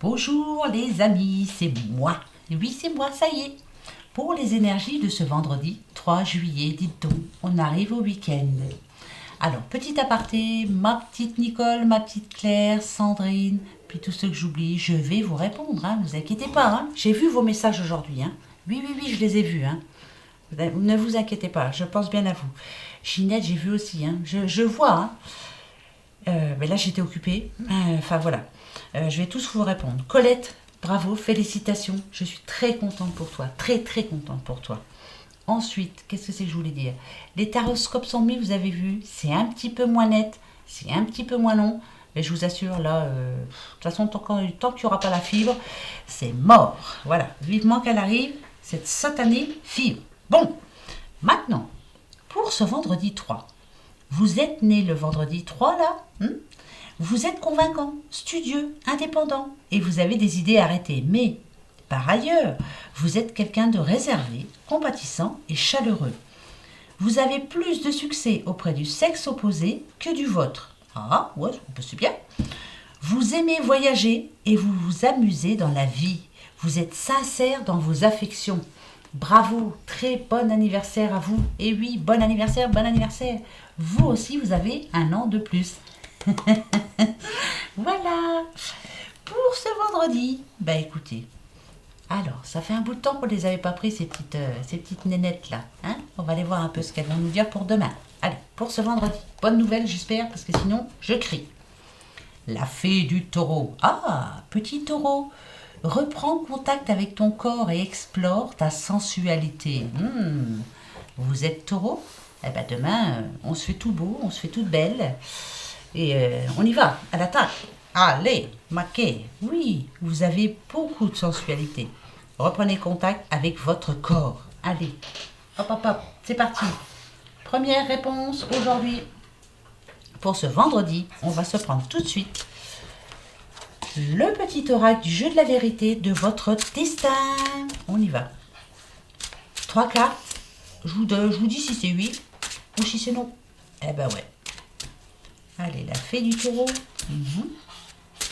Bonjour les amis, c'est moi. Oui, c'est moi, ça y est. Pour les énergies de ce vendredi 3 juillet, dites-donc, on arrive au week-end. Alors, petit aparté, ma petite Nicole, ma petite Claire, Sandrine, puis tous ceux que j'oublie, je vais vous répondre, hein, vous inquiétez pas. Hein. J'ai vu vos messages aujourd'hui. Hein. Oui, je les ai vus. Hein. Ne vous inquiétez pas, je pense bien à vous. Ginette, j'ai vu aussi. Hein. Je vois. Hein. Mais là, j'étais occupée. Enfin, voilà. Je vais tous vous répondre. Colette, bravo, félicitations. Je suis très contente pour toi. Très, très contente pour toi. Ensuite, qu'est-ce que c'est que je voulais dire? Les taroscopes sont mis, vous avez vu. C'est un petit peu moins net. C'est un petit peu moins long. Mais je vous assure, là, de toute façon, tant qu'il n'y aura pas la fibre, c'est mort. Voilà. Vivement qu'elle arrive, cette satanée fibre. Bon, maintenant, pour ce vendredi 3, vous êtes né le vendredi 3, là, vous êtes convaincant, studieux, indépendant, et vous avez des idées arrêtées. Mais, par ailleurs, vous êtes quelqu'un de réservé, compatissant et chaleureux. Vous avez plus de succès auprès du sexe opposé que du vôtre. Ah, ouais, c'est bien. Vous aimez voyager et vous vous amusez dans la vie. Vous êtes sincère dans vos affections. Bravo, très bon anniversaire à vous. Et oui, bon anniversaire, bon anniversaire. Vous aussi, vous avez un an de plus. Voilà. Pour ce vendredi, bah écoutez, alors, ça fait un bout de temps qu'on ne les avait pas pris, ces petites nénettes là. Hein, on va aller voir un peu ce qu'elles vont nous dire pour demain. Allez, pour ce vendredi. Bonne nouvelle, j'espère, parce que sinon, je crie. La fée du taureau. Ah, petit taureau, reprends contact avec ton corps et explore ta sensualité. Vous êtes taureau? Eh ben demain, on se fait tout beau, on se fait toute belle. Et on y va, à l'attaque. Allez, maquet. Oui, vous avez beaucoup de sensualité. Reprenez contact avec votre corps. Allez, hop, c'est parti. Première réponse aujourd'hui. Pour ce vendredi, on va se prendre tout de suite le petit oracle du jeu de la vérité de votre destin. On y va. 3 cartes. Je vous dis si c'est oui ou si c'est non. Eh ben ouais. Allez, la fée du taureau.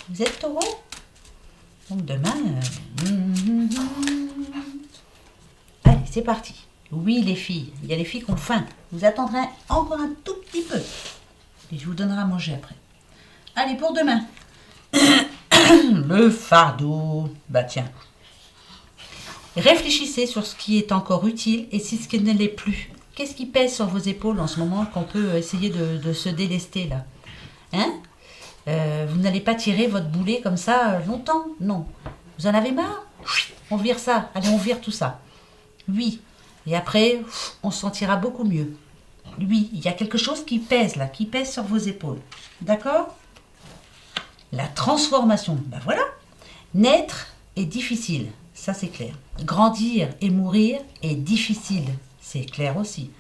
Vous êtes taureau? Donc demain... Allez, c'est parti. Oui, les filles. Il y a les filles qui ont faim. Vous attendrez encore un tout petit peu. Et je vous donnerai à manger après. Allez, pour demain. Le fardeau. Bah tiens. Réfléchissez sur ce qui est encore utile et ce qui ne l'est plus. Qu'est-ce qui pèse sur vos épaules en ce moment qu'on peut essayer de se délester là? Hein? Vous n'allez pas tirer votre boulet comme ça longtemps? Non. Vous en avez marre? On vire ça. Allez, on vire tout ça. Oui. Et après, on se sentira beaucoup mieux. Oui, il y a quelque chose qui pèse là, qui pèse sur vos épaules. D'accord? La transformation. Ben voilà. Naître est difficile. Ça, c'est clair. Grandir et mourir est difficile. C'est clair aussi.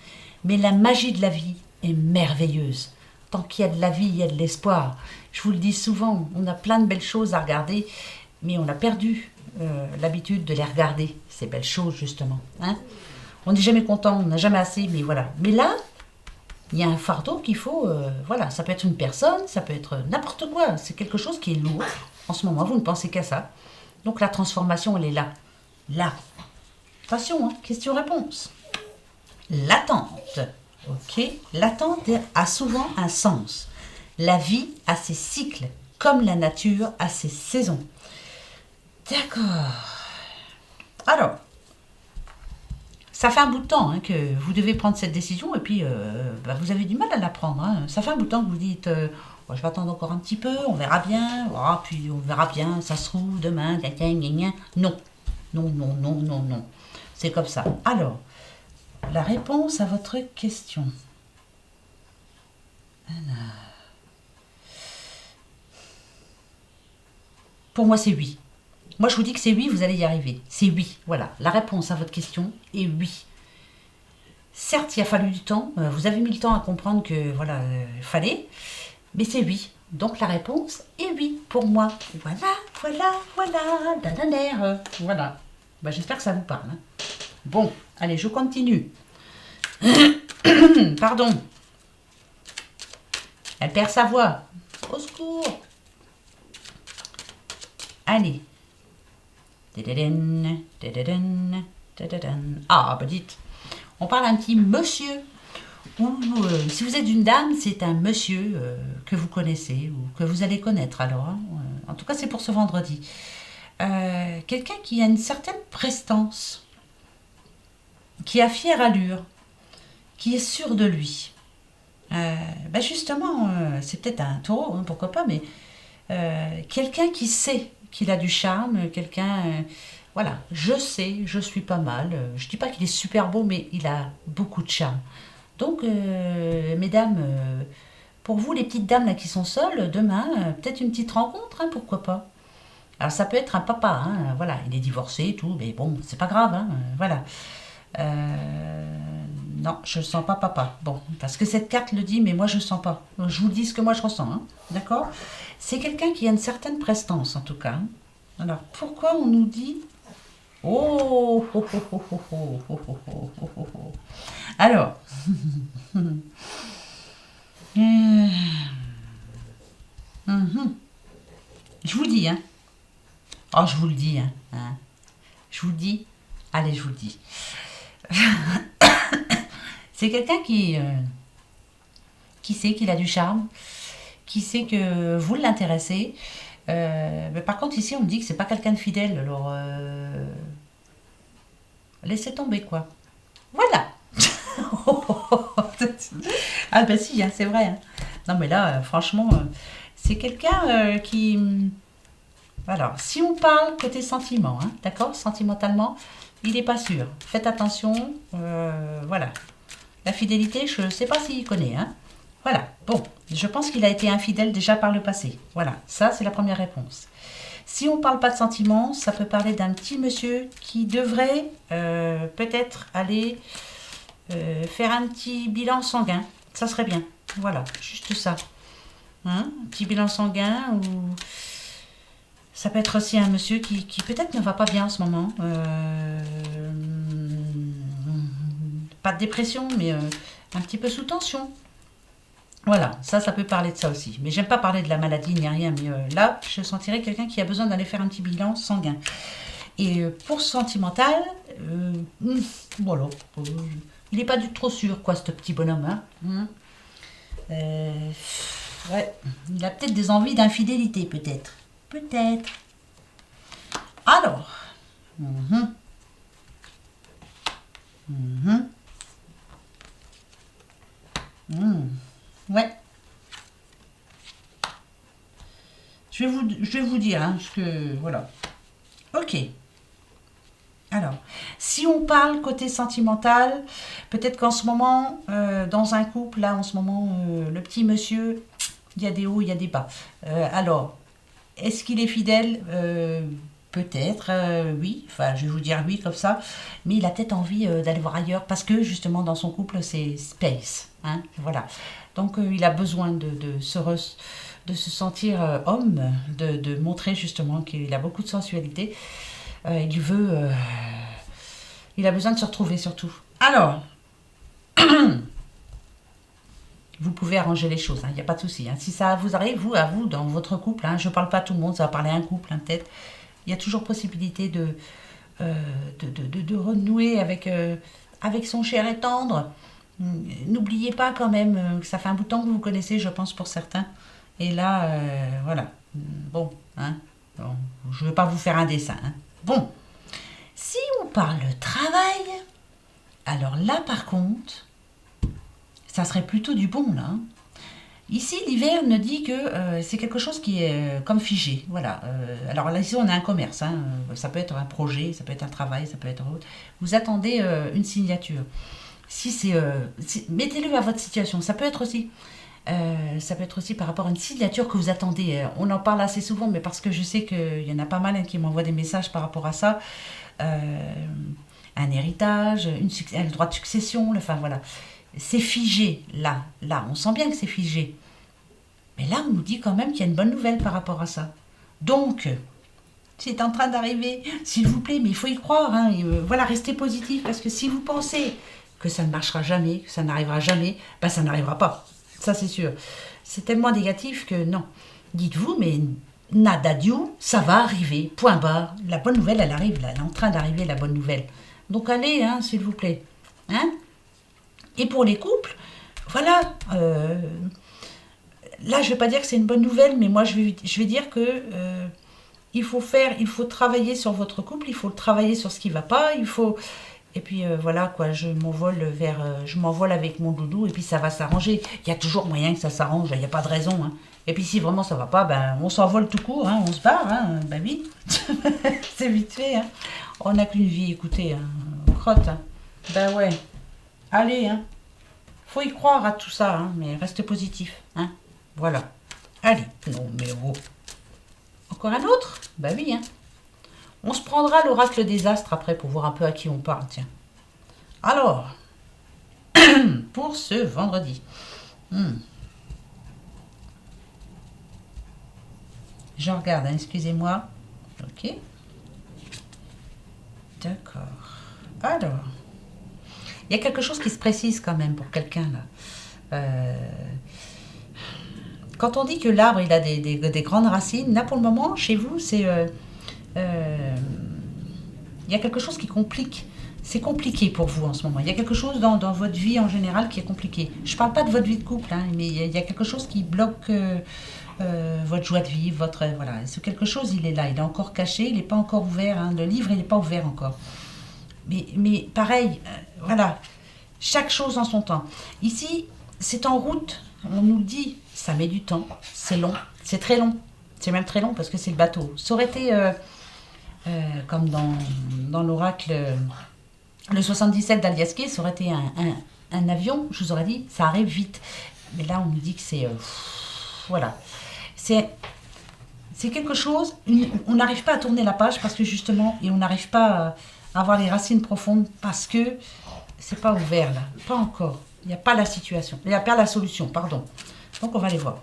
Mais la magie de la vie est merveilleuse. Tant qu'il y a de la vie, il y a de l'espoir. Je vous le dis souvent, on a plein de belles choses à regarder, mais on a perdu l'habitude de les regarder, ces belles choses justement. Hein, on n'est jamais content, on n'a jamais assez, mais voilà. Mais là, il y a un fardeau qu'il faut, voilà, ça peut être une personne, ça peut être n'importe quoi, c'est quelque chose qui est lourd. En ce moment, vous ne pensez qu'à ça. Donc la transformation, elle est là. Là. Attention, hein, question-réponse. L'attente. Ok, l'attente a souvent un sens. La vie a ses cycles, comme la nature a ses saisons. D'accord. Alors, ça fait un bout de temps hein, que vous devez prendre cette décision et puis vous avez du mal à la prendre. Hein. Ça fait un bout de temps que vous dites je vais attendre encore un petit peu, on verra bien, puis on verra bien, ça se trouve demain, non. Non. C'est comme ça. Alors, la réponse à votre question. Pour moi, c'est oui. Moi, je vous dis que c'est oui, vous allez y arriver. C'est oui, voilà. La réponse à votre question est oui. Certes, il a fallu du temps. Vous avez mis le temps à comprendre que, voilà, il fallait. Mais c'est oui. Donc, la réponse est oui pour moi. Voilà. Dananer. Voilà. Bah, j'espère que ça vous parle. Hein. Bon, allez, je continue. Pardon. Elle perd sa voix. Au secours. Allez. Tadadun, tadadun, tadadun. Ah, bah dites, on parle un petit monsieur. Ou si vous êtes une dame, c'est un monsieur que vous connaissez ou que vous allez connaître alors. Hein. En tout cas, c'est pour ce vendredi. Quelqu'un qui a une certaine prestance, qui a fière allure, qui est sûr de lui. Bah justement, c'est peut-être un taureau, hein, pourquoi pas, mais quelqu'un qui sait qu'il a du charme, quelqu'un, voilà, je sais, je suis pas mal. Je dis pas qu'il est super beau, mais il a beaucoup de charme. Donc, mesdames, pour vous, les petites dames là qui sont seules, demain, peut-être une petite rencontre, hein, pourquoi pas. Alors, ça peut être un papa, hein, voilà, il est divorcé et tout, mais bon, c'est pas grave, hein, voilà. Non, je ne sens pas papa. Bon, parce que cette carte le dit, mais moi je ne sens pas. Donc, je vous dis ce que moi je ressens, hein, d'accord? C'est quelqu'un qui a une certaine prestance, en tout cas. Hein. Alors, pourquoi on nous dit... Oh, oh, oh, oh, oh, oh, oh, oh, oh, oh, oh, oh. Alors, je vous dis, hein. Oh, je vous le dis, hein. Hein. Je vous le dis. Allez, je vous le dis. C'est quelqu'un qui sait qu'il a du charme, qui sait que vous l'intéressez. Mais par contre, ici, on me dit que c'est pas quelqu'un de fidèle. Alors, laissez tomber, quoi. Voilà. Ah, ben si, hein, c'est vrai. Hein. Non, mais là, franchement, c'est quelqu'un qui... Alors, si on parle côté sentiment, hein, d'accord, sentimentalement, il n'est pas sûr. Faites attention, voilà. La fidélité, je ne sais pas s'il connaît, hein. Voilà, bon, je pense qu'il a été infidèle déjà par le passé. Voilà, ça c'est la première réponse. Si on ne parle pas de sentiments, ça peut parler d'un petit monsieur qui devrait peut-être aller faire un petit bilan sanguin. Ça serait bien, voilà, juste ça. Hein, un petit bilan sanguin ou... Ça peut être aussi un monsieur qui peut-être ne va pas bien en ce moment. Pas de dépression, mais un petit peu sous tension. Voilà, ça peut parler de ça aussi. Mais j'aime pas parler de la maladie ni rien, mais là, je sentirais quelqu'un qui a besoin d'aller faire un petit bilan sanguin. Et pour sentimental, voilà, il n'est pas du tout trop sûr, quoi, ce petit bonhomme. Hein. Ouais, il a peut-être des envies d'infidélité, peut-être. Peut-être. Alors. Ouais. Je vais vous dire, hein, parce que voilà. Ok. Alors, si on parle côté sentimental, peut-être qu'en ce moment, dans un couple, là, en ce moment, le petit monsieur, il y a des hauts, il y a des bas. Alors, est-ce qu'il est fidèle? Peut-être, oui. Enfin, je vais vous dire oui comme ça. Mais il a peut-être envie d'aller voir ailleurs parce que justement dans son couple c'est space. Hein, voilà. Donc il a besoin de se sentir homme, de montrer justement qu'il a beaucoup de sensualité. Il a besoin de se retrouver surtout. Alors. Vous pouvez arranger les choses, il n'y a pas de souci. Hein. Si ça vous arrive, à vous, dans votre couple, hein, je ne parle pas à tout le monde, ça va parler à un couple, hein, peut-être, il y a toujours possibilité de renouer avec son cher et tendre. N'oubliez pas quand même que ça fait un bout de temps que vous vous connaissez, je pense, pour certains. Et là, voilà. Bon, hein, bon, je ne veux pas vous faire un dessin. Hein. Bon, si on parle travail, alors là, par contre... ça serait plutôt du bon, là. Ici, l'hiver ne dit que c'est quelque chose qui est comme figé. Voilà. Alors là, ici, on a un commerce. Hein. Ça peut être un projet, ça peut être un travail, ça peut être autre. Vous attendez une signature. Si mettez-le à votre situation. Ça peut être aussi par rapport à une signature que vous attendez. On en parle assez souvent, mais parce que je sais qu'il y en a pas mal hein, qui m'envoient des messages par rapport à ça. Un héritage, un droit de succession, enfin voilà. C'est figé, là, on sent bien que c'est figé. Mais là, on nous dit quand même qu'il y a une bonne nouvelle par rapport à ça. Donc, c'est en train d'arriver, s'il vous plaît, mais il faut y croire, hein, voilà, restez positif, parce que si vous pensez que ça ne marchera jamais, que ça n'arrivera jamais, ben ça n'arrivera pas, ça c'est sûr. C'est tellement négatif que non. Dites-vous, mais nada du, ça va arriver, point barre. La bonne nouvelle, elle arrive, là, elle est en train d'arriver, la bonne nouvelle. Donc allez, hein, s'il vous plaît. Hein. Et pour les couples, voilà, là, je ne vais pas dire que c'est une bonne nouvelle, mais moi, je vais dire que il faut travailler sur votre couple, il faut travailler sur ce qui ne va pas, il faut... Et puis voilà, quoi, je m'envole avec mon doudou, et puis ça va s'arranger. Il y a toujours moyen que ça s'arrange, il n'y a pas de raison. Hein. Et puis si vraiment ça va pas, ben, on s'envole tout court, hein, on se barre, hein, ben oui. C'est vite fait. Hein. On n'a qu'une vie, écoutez, hein, crotte. Hein. Ben ouais, allez, hein. Faut y croire à tout ça, hein, mais reste positif. Hein. Voilà. Allez, non mais oh. Encore un autre? Ben oui, hein. On se prendra l'oracle des astres après pour voir un peu à qui on parle, tiens. Alors, pour ce vendredi. Je regarde, hein, excusez-moi. Ok. D'accord. Alors, il y a quelque chose qui se précise quand même pour quelqu'un là. Quand on dit que l'arbre il a des grandes racines, là pour le moment, chez vous, c'est... il y a quelque chose qui complique. C'est compliqué pour vous en ce moment. Il y a quelque chose dans votre vie en général qui est compliqué. Je ne parle pas de votre vie de couple, hein, mais il y a quelque chose qui bloque votre joie de vivre, votre... Voilà. Ce quelque chose, il est là. Il est encore caché, il n'est pas encore ouvert. Hein. Le livre, il n'est pas ouvert encore. Mais pareil, voilà. Chaque chose en son temps. Ici, c'est en route. On nous le dit. Ça met du temps. C'est long. C'est très long. C'est même très long parce que c'est le bateau. Ça aurait été... comme dans l'oracle, le 77 d'Aliaské, ça aurait été un avion, je vous aurais dit, ça arrive vite. Mais là, on nous dit que c'est... voilà. C'est quelque chose, on n'arrive pas à tourner la page parce que justement, et on n'arrive pas à avoir les racines profondes parce que c'est pas ouvert là, pas encore. Il n'y a pas la situation, il n'y a pas la solution, pardon. Donc on va les voir.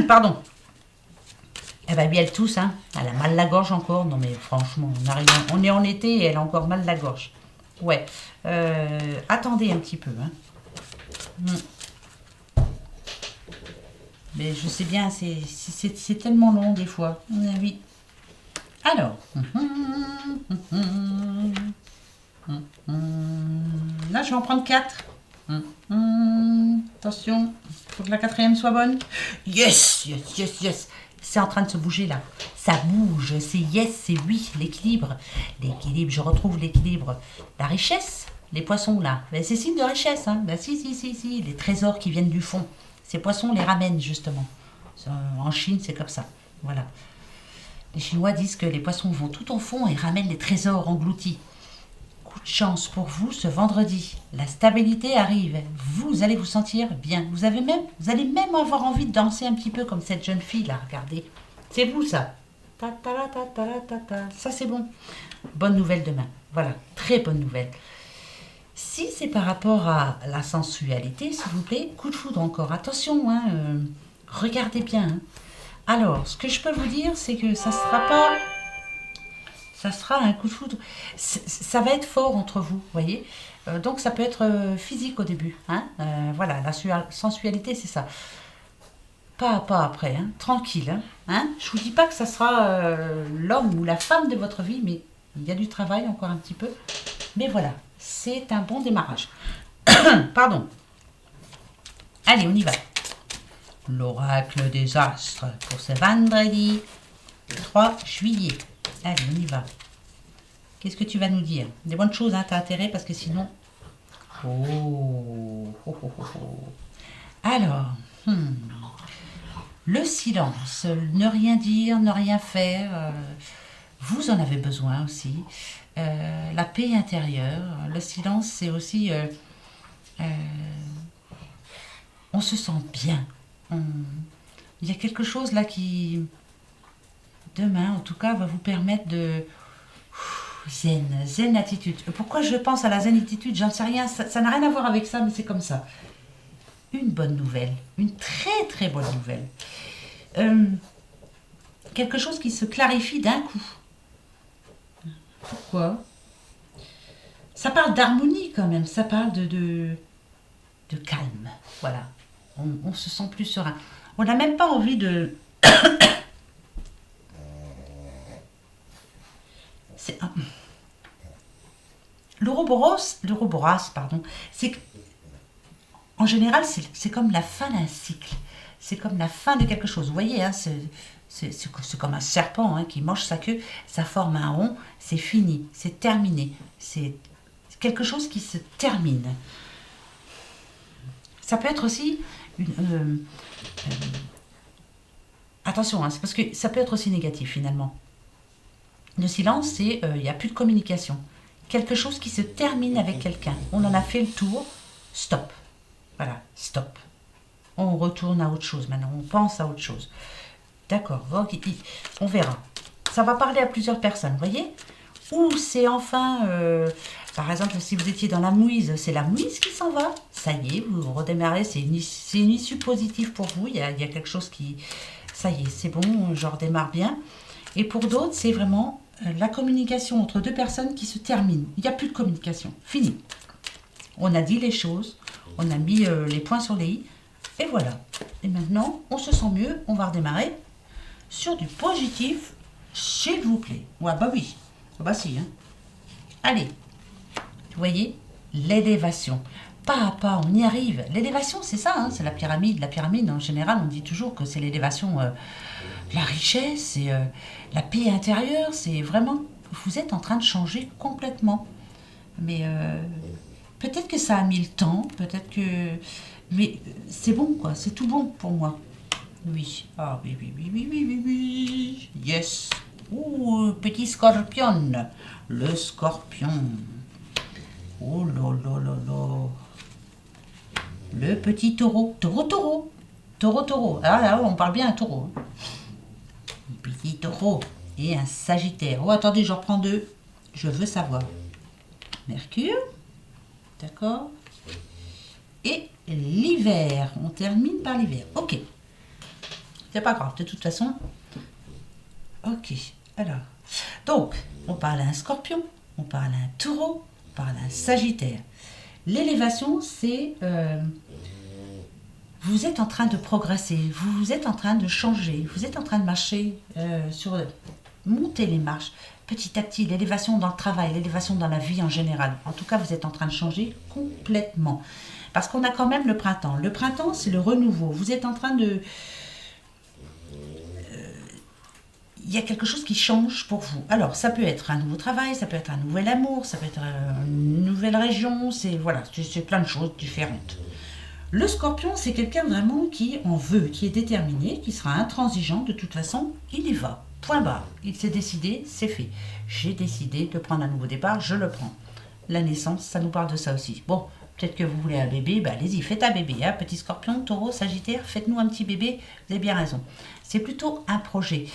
Pardon. Elle va bien elle tousse, hein. Elle a mal la gorge encore. Non mais franchement, on est en été et elle a encore mal la gorge. Ouais. Attendez un petit peu. Hein. Mais je sais bien, c'est tellement long des fois. Oui. Alors. Là, je vais en prendre 4. Attention, il faut que la 4e soit bonne. Yes, yes, yes, yes. C'est en train de se bouger là. Ça bouge, c'est yes, c'est oui, l'équilibre. L'équilibre, je retrouve l'équilibre. La richesse, les poissons là. Ben, c'est signe de richesse. Hein. Ben, si. Les trésors qui viennent du fond. Ces poissons les ramènent justement. En Chine, c'est comme ça. Voilà. Les Chinois disent que les poissons vont tout au fond et ramènent les trésors engloutis. Coup de chance pour vous ce vendredi. La stabilité arrive. Vous allez vous sentir bien. Vous allez même avoir envie de danser un petit peu comme cette jeune fille là. Regardez. C'est vous ça. Ça c'est bon. Bonne nouvelle demain. Voilà. Très bonne nouvelle. Si c'est par rapport à la sensualité, s'il vous plaît, coup de foudre encore. Attention, hein, regardez bien. Hein. Alors, ce que je peux vous dire, c'est que ça sera un coup de foudre. Ça va être fort entre vous, voyez. Donc ça peut être physique au début. Hein. Voilà, la sensualité, c'est ça. Pas à pas après, hein. Tranquille. Hein. Je vous dis pas que ça sera l'homme ou la femme de votre vie, mais il y a du travail encore un petit peu. Mais voilà, c'est un bon démarrage. Pardon. Allez, on y va. L'oracle des astres pour ce vendredi 3 juillet. Allez, on y va. Qu'est-ce que tu vas nous dire? Des bonnes choses, hein, t'as intérêt parce que sinon... Oh. Alors, le silence, ne rien dire, ne rien faire, vous en avez besoin aussi. La paix intérieure, le silence, c'est aussi... on se sent bien. Il y a quelque chose là qui... Demain, en tout cas, va vous permettre de... Zen attitude. Pourquoi je pense à la zen attitude? J'en sais rien, ça n'a rien à voir avec ça, mais c'est comme ça. Une bonne nouvelle, une très très bonne nouvelle. Quelque chose qui se clarifie d'un coup. Pourquoi? Ça parle d'harmonie quand même, ça parle de calme. Voilà, on se sent plus serein. On n'a même pas envie de... l'ouroboros, pardon, c'est en général, c'est comme la fin d'un cycle. C'est comme la fin de quelque chose. Vous voyez, hein, c'est comme un serpent hein, qui mange sa queue, ça forme un rond, c'est fini, c'est terminé. C'est quelque chose qui se termine. Ça peut être aussi attention, hein, c'est parce que ça peut être aussi négatif finalement. Le silence, c'est il n'y a plus de communication. Quelque chose qui se termine avec quelqu'un. On en a fait le tour, stop. Voilà, stop. On retourne à autre chose maintenant, on pense à autre chose. D'accord, on verra. Ça va parler à plusieurs personnes, vous voyez? Ou c'est enfin, par exemple, si vous étiez dans la mouise, c'est la mouise qui s'en va. Ça y est, vous redémarrez, c'est une issue positive pour vous. Il y a quelque chose qui... Ça y est, c'est bon, je redémarre bien. Et pour d'autres, c'est vraiment la communication entre deux personnes qui se termine. Il n'y a plus de communication, fini. On a dit les choses, on a mis les points sur les i, et voilà. Et maintenant, on se sent mieux, on va redémarrer sur du positif, s'il vous plaît. Ouais, bah oui, bah si. Hein. Allez, vous voyez, l'élévation. Pas à pas, on y arrive. L'élévation, c'est ça, hein, c'est la pyramide. La pyramide, en général, on dit toujours que c'est l'élévation, la richesse, c'est la paix intérieure. C'est vraiment, vous êtes en train de changer complètement. Mais peut-être que ça a mis le temps, peut-être que... Mais c'est bon, quoi, c'est tout bon pour moi. Oui, ah oui, oui, oui, oui, oui, oui, oui. Yes. Ouh, petit scorpion. Le scorpion. Oh là là là là. Le petit taureau. Taureau. Ah là, on parle bien un taureau. Un petit taureau. Et un sagittaire. Oh, attendez, j'en reprends deux. Je veux savoir. Mercure. D'accord. Et l'hiver. On termine par l'hiver. Ok. C'est pas grave, de toute façon. Ok. Alors. Donc, on parle à un scorpion. On parle à un taureau. On parle à un sagittaire. L'élévation, c'est... vous êtes en train de progresser. Vous êtes en train de changer. Vous êtes en train de marcher sur... monter les marches. Petit à petit, l'élévation dans le travail, l'élévation dans la vie en général. En tout cas, vous êtes en train de changer complètement. Parce qu'on a quand même le printemps. Le printemps, c'est le renouveau. Vous êtes en train de... il y a quelque chose qui change pour vous. Alors, ça peut être un nouveau travail, ça peut être un nouvel amour, ça peut être une nouvelle région, c'est voilà, c'est plein de choses différentes. Le scorpion, c'est quelqu'un vraiment qui en veut, qui est déterminé, qui sera intransigeant. De toute façon, il y va. Point barre. Il s'est décidé, c'est fait. J'ai décidé de prendre un nouveau départ, je le prends. La naissance, ça nous parle de ça aussi. Bon, peut-être que vous voulez un bébé, bah allez-y, faites un bébé. Hein, petit scorpion, taureau, sagittaire, faites-nous un petit bébé, vous avez bien raison. C'est plutôt un projet.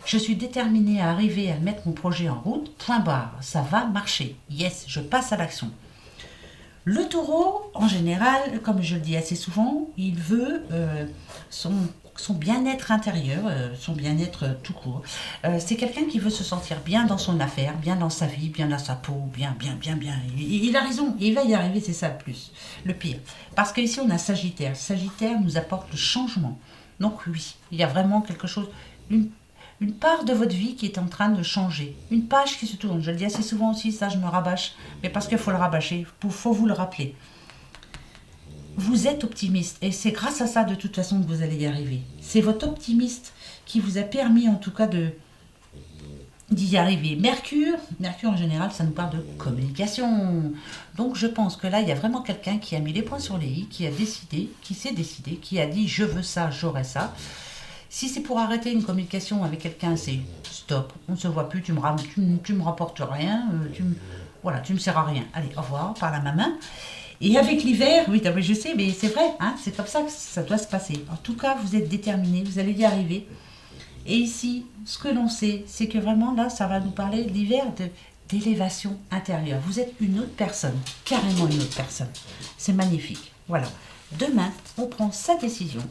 Je suis déterminée à arriver à mettre mon projet en route, point barre, ça va marcher. Yes, je passe à l'action. Le taureau, en général, comme je le dis assez souvent, il veut son bien-être intérieur, son bien-être tout court. C'est quelqu'un qui veut se sentir bien dans son affaire, bien dans sa vie, bien dans sa peau, bien. Il a raison, il va y arriver, c'est ça le plus, le pire. Parce qu'ici, on a Sagittaire. Sagittaire nous apporte le changement. Donc oui, il y a vraiment quelque chose, une part de votre vie qui est en train de changer. Une page qui se tourne. Je le dis assez souvent aussi, ça je me rabâche. Mais parce qu'il faut le rabâcher, il faut vous le rappeler. Vous êtes optimiste. Et c'est grâce à ça de toute façon que vous allez y arriver. C'est votre optimiste qui vous a permis en tout cas d'y arriver. Mercure en général, ça nous parle de communication. Donc je pense que là, il y a vraiment quelqu'un qui a mis les points sur les i, qui a décidé, qui s'est décidé, qui a dit je veux ça, j'aurai ça. Si c'est pour arrêter une communication avec quelqu'un, c'est stop, on ne se voit plus, tu me rapportes rien, tu me sers à rien. Allez, au revoir, par la main. Et avec l'hiver, oui, je sais, mais c'est vrai, hein, c'est comme ça que ça doit se passer. En tout cas, vous êtes déterminés, vous allez y arriver. Et ici, ce que l'on sait, c'est que vraiment, là, ça va nous parler de l'hiver d'élévation intérieure. Vous êtes une autre personne, carrément une autre personne. C'est magnifique. Voilà. Demain, on prend sa décision.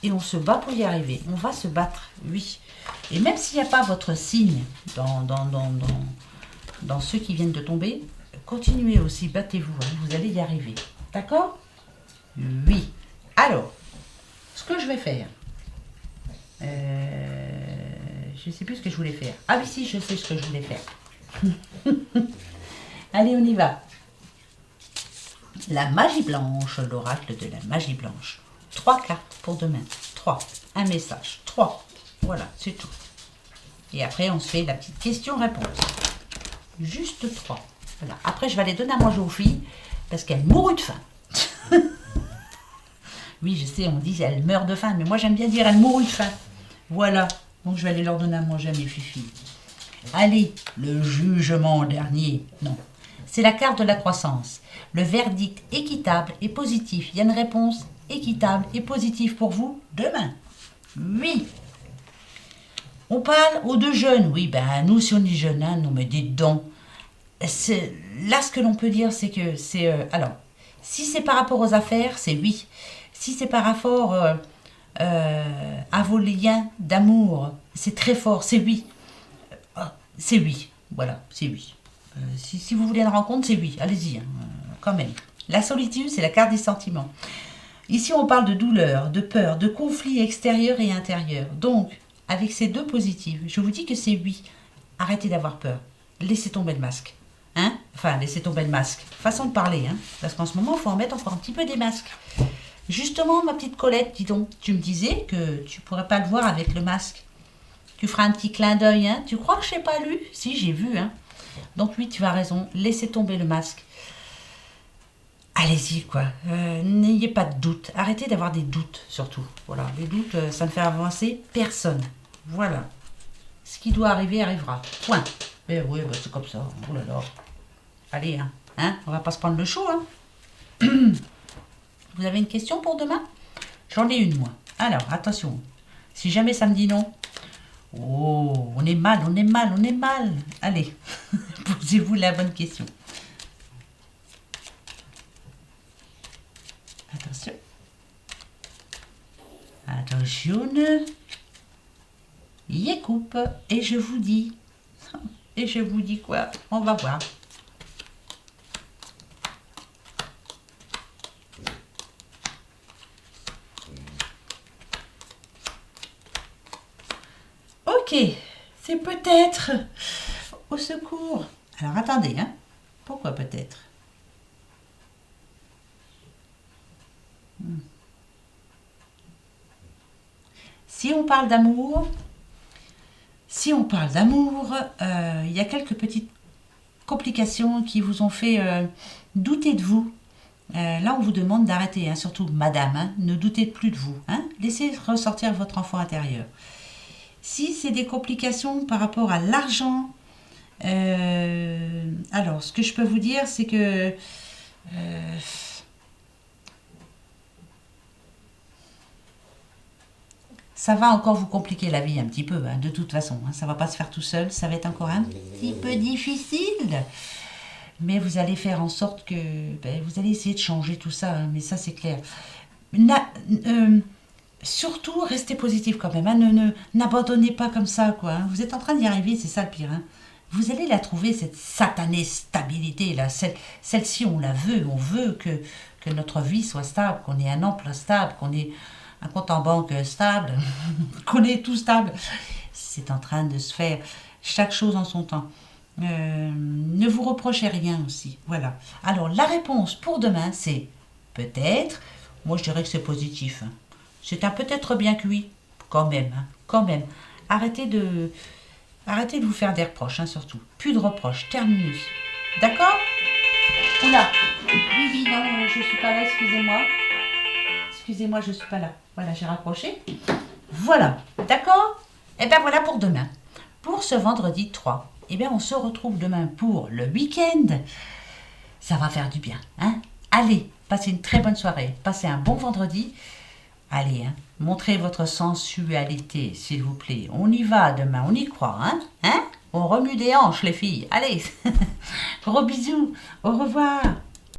Et on se bat pour y arriver. On va se battre, oui. Et même s'il n'y a pas votre signe dans ceux qui viennent de tomber, continuez aussi, battez-vous, hein, vous allez y arriver. D'accord? Oui. Alors, ce que je vais faire, je ne sais plus ce que je voulais faire. Ah oui, si, je sais ce que je voulais faire. Allez, on y va. La magie blanche, l'oracle de la magie blanche. 3 cartes pour demain. 3. Un message. 3. Voilà, c'est tout. Et après, on se fait la petite question-réponse. Juste 3. Voilà. Après, je vais aller donner à manger aux filles parce qu'elles mourent de faim. Oui, je sais, on dit elles meurent de faim, mais moi j'aime bien dire elles mourent de faim. Voilà. Donc je vais aller leur donner à manger à mes filles. Allez, le jugement dernier. Non. C'est la carte de la croissance. Le verdict équitable et positif. Il y a une réponse équitable et positive pour vous demain. Oui. On parle aux deux jeunes. Oui, ben nous, si on est jeunes, hein, nous, mais dites donc. Là, ce que l'on peut dire, c'est que c'est... alors, si c'est par rapport aux affaires, c'est oui. Si c'est par rapport à vos liens d'amour, c'est très fort, c'est oui. C'est oui. Voilà, c'est oui. Si vous voulez une rencontre, c'est oui. Allez-y, hein, quand même. La solitude, c'est la carte des sentiments. Ici, on parle de douleur, de peur, de conflits extérieurs et intérieurs. Donc, avec ces deux positifs, je vous dis que c'est oui. Arrêtez d'avoir peur. Laissez tomber le masque. Hein? Enfin, laissez tomber le masque. Façon de parler, hein? Parce qu'en ce moment, il faut en mettre encore un petit peu des masques. Justement, ma petite Colette, dis donc, tu me disais que tu pourrais pas le voir avec le masque. Tu feras un petit clin d'œil, hein? Tu crois que je n'ai pas lu? Si, j'ai vu, hein? Donc oui, tu as raison, laissez tomber le masque. Allez-y, quoi. N'ayez pas de doute. Arrêtez d'avoir des doutes, surtout. Voilà, les doutes, ça ne fait avancer personne. Voilà. Ce qui doit arriver, arrivera. Point. Mais oui, bah, c'est comme ça. Oh là là. Allez, hein, on va pas se prendre le chaud, hein. Vous avez une question pour demain? J'en ai une, moi. Alors, attention. Si jamais ça me dit non. Oh, on est mal, on est mal, on est mal. Allez, posez-vous la bonne question. Attention. Attention. Y coupe. Et je vous dis. Et je vous dis quoi? On va voir. Ok, c'est peut-être au secours. Alors attendez, hein. Pourquoi peut-être? Si on parle d'amour, il y a quelques petites complications qui vous ont fait douter de vous. Là, on vous demande d'arrêter, hein, surtout madame, hein, ne doutez plus de vous. Hein, laissez ressortir votre enfant intérieur. Si c'est des complications par rapport à l'argent, alors ce que je peux vous dire, c'est que ça va encore vous compliquer la vie un petit peu, hein, de toute façon. Hein, ça ne va pas se faire tout seul, ça va être encore un petit peu difficile. Mais vous allez faire en sorte que... vous allez essayer de changer tout ça, hein, mais ça c'est clair. Surtout, restez positif quand même. Hein, n'abandonnez pas comme ça, quoi. Hein. Vous êtes en train d'y arriver, c'est ça le pire. Hein. Vous allez la trouver, cette satanée stabilité, là. Celle-ci, on la veut. On veut que notre vie soit stable, qu'on ait un emploi stable, qu'on ait un compte en banque stable, qu'on ait tout stable. C'est en train de se faire. Chaque chose en son temps. Ne vous reprochez rien aussi. Voilà. Alors, la réponse pour demain, c'est peut-être. Moi, je dirais que c'est positif. Hein. C'est un peut-être bien cuit. Quand même, hein, quand même. Arrêtez de vous faire des reproches, hein, surtout. Plus de reproches. Terminus. D'accord? Oula. Oui, non, je suis pas là, excusez-moi. Excusez-moi, je suis pas là. Voilà, j'ai raccroché. Voilà. D'accord? Et bien voilà pour demain. Pour ce vendredi 3. Eh bien, on se retrouve demain pour le week-end. Ça va faire du bien, hein? Allez, passez une très bonne soirée. Passez un bon vendredi. Allez, hein, montrez votre sensualité, s'il vous plaît. On y va demain, on y croit, hein? On remue des hanches, les filles. Allez, gros bisous, au revoir.